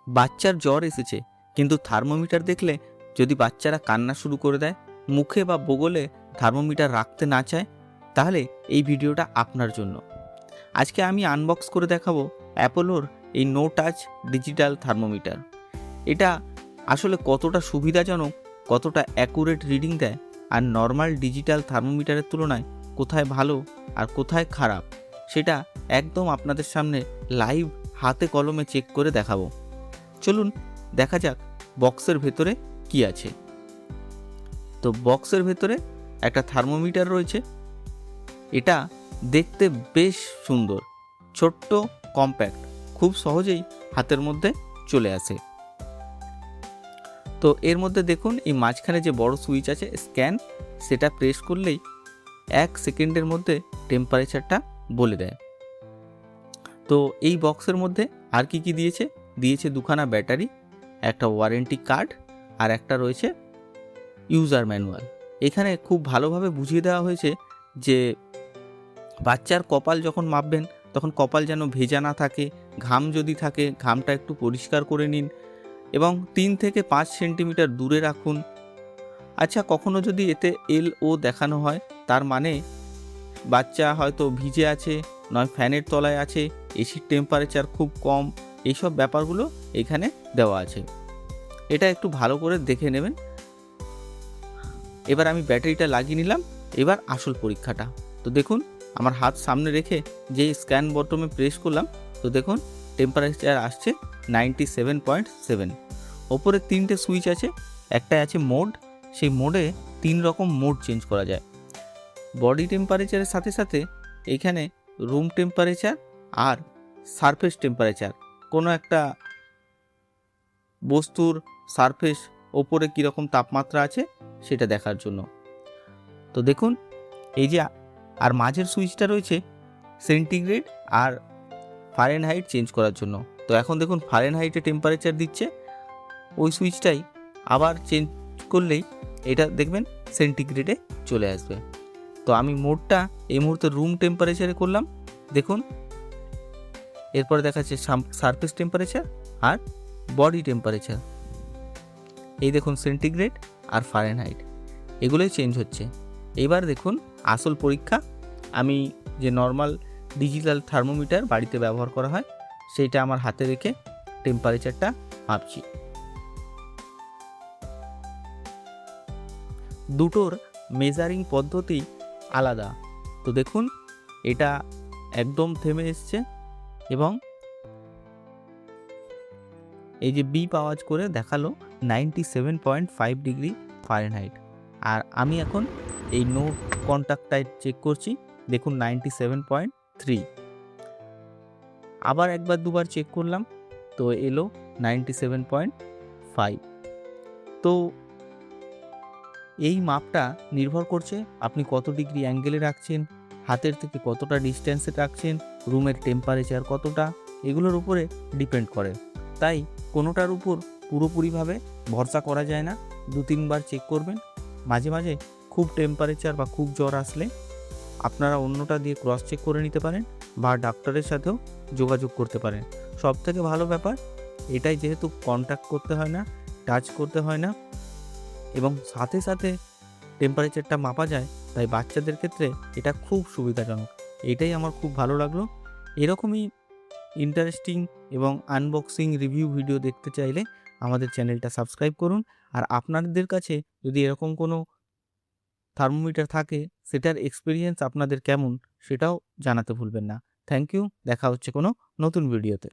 বাচ্চার জ্বর এসেছে, কিন্তু থার্মোমিটার দেখলে যদি বাচ্চারা কান্না শুরু করে দেয়, মুখে বা বগলে থার্মোমিটার রাখতে না চায়, তাহলে এই ভিডিওটা আপনার জন্য। আজকে আমি আনবক্স করে দেখাবো অ্যাপোলোর এই নো টাচ ডিজিটাল থার্মোমিটার। এটা আসলে কতটা সুবিধাজনক, কতটা অ্যাকুরেট রিডিং দেয়, আর নর্মাল ডিজিটাল থার্মোমিটারের তুলনায় কোথায় ভালো আর কোথায় খারাপ, সেটা একদম আপনাদের সামনে লাইভ হাতে কলমে চেক করে দেখাবো। চলুন দেখা যাক বক্সের ভেতরে কি আছে। তো বক্সের ভেতরে একটা থার্মোমিটার রয়েছে। এটা দেখতে বেশ সুন্দর, ছোট্ট, কম্প্যাক্ট, খুব সহজেই হাতের মধ্যে চলে আসে। তো এর মধ্যে দেখুন এই মাঝখানে যে বড় সুইচ আছে স্ক্যান, সেটা প্রেস করলেই 1 সেকেন্ডের মধ্যে টেম্পারেচারটা বলে দেয়। তো এই বক্সের মধ্যে আর কি কি দিয়েছে, দিয়েছে 2খানা ব্যাটারি, একটা ওয়ারেন্টি কার্ড, আর একটা রয়েছে ইউজার ম্যানুয়াল। এখানে খুব ভালোভাবে বুঝিয়ে দেওয়া হয়েছে যে বাচ্চার কপাল যখন মাপবেন তখন কপাল যেন ভেজা না থাকে, ঘাম যদি থাকে ঘামটা একটু পরিষ্কার করে নিন এবং 3 থেকে 5 সেন্টিমিটার দূরে রাখুন। আচ্ছা, কখনো যদি এতে LO দেখানো হয়, তার মানে বাচ্চা হয়তো ভিজে আছে, নয় ফ্যানের তলায় আছে, এসির টেম্পারেচার খুব কম, এইসব ব্যাপারগুলো এখানে দেওয়া আছে। এটা একটু ভালো করে দেখে নেবেন। এবার আমি ব্যাটারিটা লাগিয়ে নিলাম। এবার আসল পরীক্ষাটা। তো দেখুন আমার হাত সামনে রেখে যে স্ক্যান বটমে প্রেস করলাম, তো দেখুন টেম্পারেচার আসছে 97.7। ওপরে 3টে সুইচ আছে, একটা আছে মোড, সেই মোডে 3 রকম মোড চেঞ্জ করা যায়। বডি টেম্পারেচারের সাথে সাথে এইখানে রুম টেম্পারেচার আর সারফেস টেম্পারেচার, কোনো একটা বস্তুর সারফেস ওপরে কীরকম তাপমাত্রা আছে সেটা দেখার জন্য। তো দেখুন এই যে আর মাঝের সুইচটা রয়েছে সেন্টিগ্রেড আর ফারেনহাইট চেঞ্জ করার জন্য। তো এখন দেখুন ফারেনহাইটে টেম্পারেচার দিচ্ছে, ওই সুইচটাই আবার চেঞ্জ করলেই এটা দেখবেন সেন্টিগ্রেডে চলে আসবে। তো আমি মোডটা এই মুহূর্তে রুম টেম্পারেচারে করলাম, দেখুন এরপরে দেখাচ্ছে সারফেস টেম্পারেচার আর বডি টেম্পারেচার। এই দেখুন সেন্টিগ্রেড আর ফারেনহাইট এগুলোই চেঞ্জ হচ্ছে। এবার দেখুন আসল পরীক্ষা। আমি যে নর্মাল ডিজিটাল থার্মোমিটার বাড়িতে ব্যবহার করা হয় সেইটা আমার হাতে রেখে টেম্পারেচারটা মাপছি। দুটোর মেজারিং পদ্ধতি আলাদা। তো দেখুন এটা একদম থেমে এসছে এবং এই যে বিপ আওয়াজ করে দেখালো 97.5 ডিগ্রি ফারেনহাইট। আর আমি এখন এই নো কন্ট্যাক্টটাই চেক করছি, দেখুন 97.3। আবার একবার দুবার চেক করলাম, তো এলো 97.5। তো এই মাপটা নির্ভর করছে আপনি কত ডিগ্রি অ্যাঙ্গেলে রাখছেন, হাতের থেকে কতটা ডিস্টেন্সে রাখছেন, রুমের টেম্পারেচার কতটা, এগুলোর উপরে ডিপেন্ড করে। তাই কোনোটার উপর পুরোপুরিভাবে ভরসা করা যায় না। 2-3 বার চেক করবেন। মাঝে মাঝে খুব টেম্পারেচার বা খুব জ্বর আসলে আপনারা অন্যটা দিয়ে ক্রস চেক করে নিতে পারেন বা ডাক্তারের সাথেও যোগাযোগ করতে পারেন। সবথেকে ভালো ব্যাপার এটাই, যেহেতু কন্ট্যাক্ট করতে হয় না, টাচ করতে হয় না এবং সাথে সাথে টেম্পারেচারটা মাপা যায়, তাই বাচ্চাদের ক্ষেত্রে এটা খুব সুবিধাজনক। এটাই আমার খুব ভালো লাগলো। এরকমই ইন্টারেস্টিং এবং আনবক্সিং রিভিউ ভিডিও দেখতে চাইলে আমাদের চ্যানেলটা সাবস্ক্রাইব করুন। আর আপনাদের কাছে যদি এরকম কোনো থার্মোমিটার থাকে, সেটার এক্সপিরিয়েন্স আপনাদের কেমন সেটাও জানাতে ভুলবেন না। Thank you. দেখা হচ্ছে কোনো নতুন ভিডিওতে।